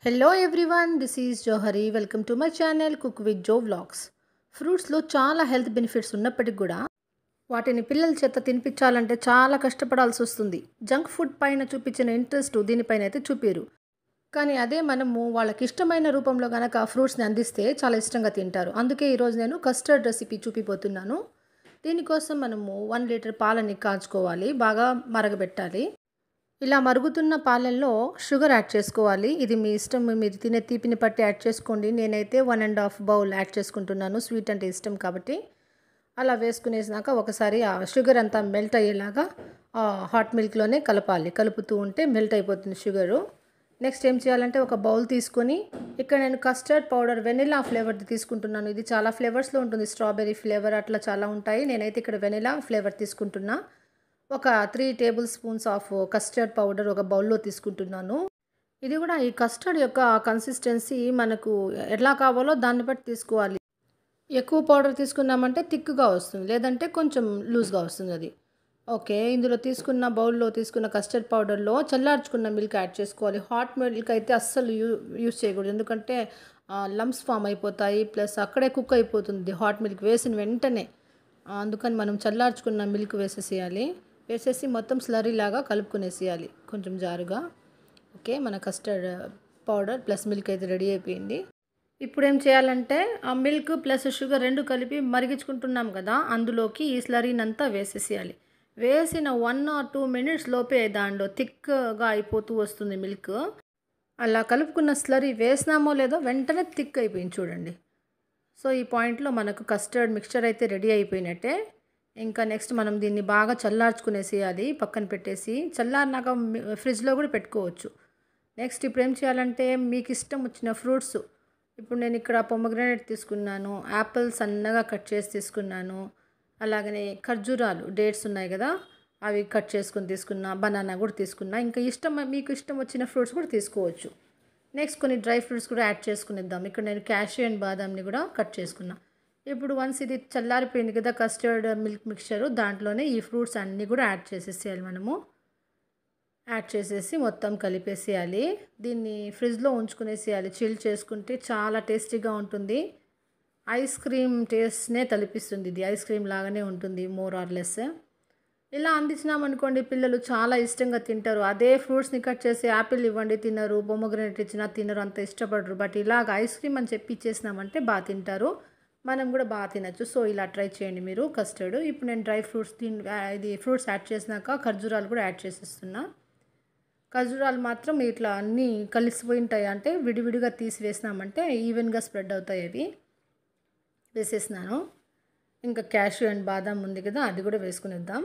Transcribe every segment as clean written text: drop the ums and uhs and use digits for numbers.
Hello everyone, this is Johari. Welcome to my channel Cook with Joe Vlogs. ఫ్రూట్స్లో చాలా health benefits ఉన్నప్పటికీ కూడా వాటిని పిల్లల చేత తినిపించాలంటే చాలా కష్టపడాల్సి వస్తుంది. జంక్ ఫుడ్ పైన చూపించిన ఇంట్రెస్ట్ దీనిపైన అయితే చూపిరు. కానీ అదే మనము వాళ్ళకి ఇష్టమైన రూపంలో కనుక ఫ్రూట్స్ని అందిస్తే చాలా ఇష్టంగా తింటారు. అందుకే ఈరోజు నేను కస్టర్డ్ రెసిపీ చూపిపోతున్నాను. దీనికోసం మనము 1 లీటర్ పాలని కాచుకోవాలి, బాగా మరగబెట్టాలి. ఇలా మరుగుతున్న పాలల్లో షుగర్ యాడ్ చేసుకోవాలి. ఇది మీ ఇష్టం, మీరు తినే తీపిని బట్టి యాడ్ చేసుకోండి. నేనైతే 1.5 బౌల్ యాడ్ చేసుకుంటున్నాను, స్వీట్ అంటే ఇష్టం కాబట్టి. అలా వేసుకునేసినాక ఒకసారి ఆ షుగర్ అంతా మెల్ట్ అయ్యేలాగా హాట్ మిల్క్లోనే కలపాలి. కలుపుతూ ఉంటే మెల్ట్ అయిపోతుంది షుగరు. నెక్స్ట్ ఏం చేయాలంటే ఒక బౌల్ తీసుకొని ఇక్కడ నేను కస్టర్డ్ పౌడర్ వెనిలా ఫ్లేవర్ది తీసుకుంటున్నాను. ఇది చాలా ఫ్లేవర్స్లో ఉంటుంది, స్ట్రాబెర్రీ ఫ్లేవర్ అట్లా చాలా ఉంటాయి. నేనైతే ఇక్కడ వెనిలా ఫ్లేవర్ తీసుకుంటున్నా. ఒక 3 table spoons of custard powder ఒక బౌల్లో తీసుకుంటున్నాను. ఇది కూడా ఈ కస్టర్డ్ యొక్క కన్సిస్టెన్సీ మనకు ఎలా కావాలో దాన్ని బట్టి తీసుకోవాలి. ఎక్కువ పౌడర్ తీసుకున్నామంటే థిక్గా వస్తుంది, లేదంటే కొంచెం లూజ్గా వస్తుంది అది. ఓకే, ఇందులో బౌల్లో తీసుకున్న కస్టర్డ్ పౌడర్లో చల్లార్చుకున్న మిల్క్ యాడ్ చేసుకోవాలి. హాట్ మిల్క్ అయితే అస్సలు యూస్ చేయకూడదు, ఎందుకంటే లంప్స్ ఫామ్ అయిపోతాయి, ప్లస్ అక్కడే కుక్ అయిపోతుంది హాట్ మిల్క్ వేసిన వెంటనే. అందుకని మనం చల్లార్చుకున్న మిల్క్ వేసేసి మొత్తం స్లరీ లాగా కలుపుకునేసేయాలి కొంచెం జారుగా. ఓకే, మన కస్టర్డ్ పౌడర్ ప్లస్ మిల్క్ అయితే రెడీ అయిపోయింది. ఇప్పుడు ఏం చేయాలంటే ఆ మిల్క్ ప్లస్ షుగర్ రెండు కలిపి మరిగించుకుంటున్నాం కదా, అందులోకి ఈ స్లరీనంతా వేసేసేయాలి. వేసిన 1 or 2 మినిట్స్ లోపే దాంట్లో థిక్గా అయిపోతూ వస్తుంది మిల్క్. అలా కలుపుకున్న స్లరీ వేసినామో లేదో వెంటనే థిక్ అయిపోయింది చూడండి. సో ఈ పాయింట్లో మనకు కస్టర్డ్ మిక్స్చర్ అయితే రెడీ అయిపోయినట్టే. ఇంకా నెక్స్ట్ మనం దీన్ని బాగా చల్లార్చుకునేసేయాలి, పక్కన పెట్టేసి. చల్లారినాక ఫ్రిడ్జ్లో కూడా పెట్టుకోవచ్చు. నెక్స్ట్ ఇప్పుడు ఏం చేయాలంటే మీకు ఇష్టం వచ్చిన ఫ్రూట్స్, ఇప్పుడు నేను ఇక్కడ పొమగ్రానేట్ తీసుకున్నాను, యాపిల్ సన్నగా కట్ చేసి తీసుకున్నాను, అలాగనే ఖర్జూరాలు డేట్స్ ఉన్నాయి కదా అవి కట్ చేసుకొని తీసుకున్నా, బనానా కూడా తీసుకున్నా. ఇంకా మీకు ఇష్టం వచ్చిన ఫ్రూట్స్ కూడా తీసుకోవచ్చు. నెక్స్ట్ కొన్ని డ్రై ఫ్రూట్స్ కూడా యాడ్ చేసుకునేద్దాం. ఇక్కడ నేను క్యాష్యూ అండ్ బాదాంని కూడా కట్ చేసుకున్నా. ఇప్పుడు వన్స్ ఇది చల్లారిపోయింది కదా కస్టర్డ్ మిల్క్ మిక్చరు, దాంట్లోనే ఈ ఫ్రూట్స్ అన్నీ కూడా యాడ్ చేసేసేయాలి. యాడ్ చేసేసి మొత్తం కలిపేసేయాలి. దీన్ని ఫ్రిడ్జ్లో ఉంచుకునేసేయాలి, చిల్ చేసుకుంటే చాలా టేస్టీగా ఉంటుంది. ఐస్ క్రీమ్ టేస్ట్నే తలిపిస్తుంది, ఇది ఐస్ క్రీమ్ లాగానే ఉంటుంది మోర్ ఆర్ లెస్. ఇలా అందించినామనుకోండి పిల్లలు చాలా ఇష్టంగా తింటారు. అదే ఫ్రూట్స్ని కట్ చేసి యాపిల్ ఇవ్వండి తినరు, పొమగ్రానేట్ ఇచ్చినా తినరు, అంత ఇష్టపడరు. బట్ ఇలాగ ఐస్ క్రీమ్ అని చెప్పి ఇచ్చేసినామంటే బాగా తింటారు, మనం కూడా బాగా తినచ్చు. సో ఇలా ట్రై చేయండి మీరు కస్టర్డ్. ఇప్పుడు నేను డ్రై ఫ్రూట్స్ ఫ్రూట్స్ యాడ్ చేసినాక ఖర్జూరాలు కూడా యాడ్ చేసేస్తున్నా. ఖర్జూరాలు మాత్రం ఇట్లా అన్నీ కలిసిపోయి ఉంటాయి, అంటే విడివిడిగా తీసివేసినామంటే ఈవెన్గా స్ప్రెడ్ అవుతాయి. అవి వేసేసినాను. ఇంకా క్యాష్యూ అండ్ బాదాం ఉంది కదా అది కూడా వేసుకునేద్దాం.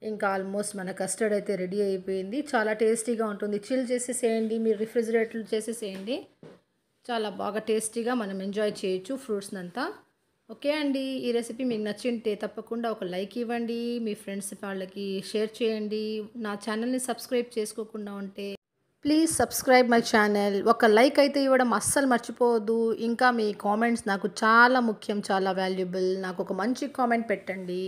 ఇంకా ఆల్మోస్ట్ మన కస్టర్డ్ అయితే రెడీ అయిపోయింది. చాలా టేస్టీగా ఉంటుంది. చిల్ చేసేసేయండి, మీరు రిఫ్రిజిరేటర్ చేసేసేయండి, చాలా బాగా టేస్టీగా మనం ఎంజాయ్ చేయొచ్చు ఫ్రూట్స్ని అంతా. ఓకే అండి, ఈ రెసిపీ మీకు నచ్చింటే తప్పకుండా ఒక లైక్ ఇవ్వండి, మీ ఫ్రెండ్స్ వాళ్ళకి షేర్ చేయండి. నా ఛానల్ని సబ్స్క్రైబ్ చేసుకోకుండా ఉంటే ప్లీజ్ సబ్స్క్రైబ్ మై ఛానల్. ఒక లైక్ అయితే ఇవ్వడం అస్సలు మర్చిపోవద్దు. ఇంకా మీ కామెంట్స్ నాకు చాలా ముఖ్యం, చాలా వాల్యుబుల్. నాకు ఒక మంచి కామెంట్ పెట్టండి.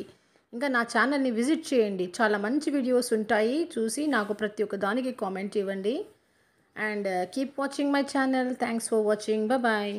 ఇంకా నా ఛానల్ని విజిట్ చేయండి, చాలా మంచి వీడియోస్ ఉంటాయి, చూసి నాకు ప్రతి ఒక్క దానికి కామెంట్ ఇవ్వండి. And keep watching my channel. Thanks for watching. Bye bye.